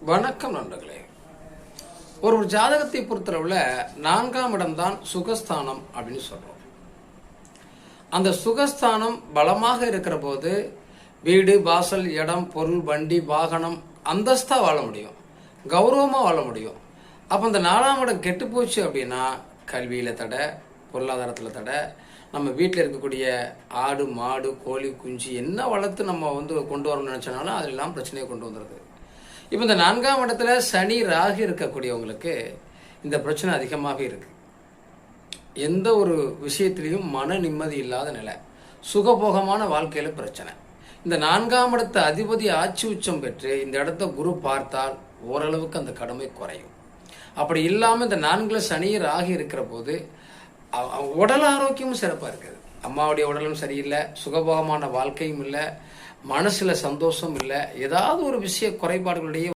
வணக்கம் நண்பர்களே. ஒரு ஜாதகத்தை பொறுத்தளவுல 4ஆம் இடம்தான் சுகஸ்தானம் அப்படின்னு சொல்றோம். அந்த சுகஸ்தானம் பலமாக இருக்கிற போது வீடு, வாசல், இடம், பொருள், வண்டி, வாகனம், அந்தஸ்தா வாழ முடியும், கௌரவமா வாழ முடியும். அப்ப இந்த 4ஆம் இடம் கெட்டு போச்சு அப்படின்னா கல்வியில தடை, பொருளாதாரத்துல தடை, நம்ம வீட்டில் இருக்கக்கூடிய ஆடு, மாடு, கோழி, குஞ்சு என்ன வளர்த்து நம்ம கொண்டு வரணும்னு நினைச்சனாலும் அதெல்லாம் பிரச்சனையை கொண்டு வந்துடுது. இப்போ இந்த 4ஆம் இடத்துல சனி, ராகு இருக்கக்கூடியவங்களுக்கு இந்த பிரச்சனை அதிகமாகவே இருக்கு. எந்த ஒரு விஷயத்திலையும் மன நிம்மதி இல்லாத நிலை, சுகபோகமான வாழ்க்கையில பிரச்சனை. இந்த 4ஆம் இடத்த அதிபதி ஆட்சி உச்சம் பெற்று இந்த இடத்த குரு பார்த்தால் ஓரளவுக்கு அந்த கடமை குறையும். அப்படி இல்லாம இந்த 4ல சனி, ராகு இருக்கிற போது உடல் ஆரோக்கியமும் சிறப்பா இருக்குது. அம்மாவுடைய உடலும் சரியில்லை, சுகபோகமான வாழ்க்கையும் இல்லை, மனசுல சந்தோஷம் இல்லை, ஏதாவது ஒரு விஷய குறைபாடுகளுடைய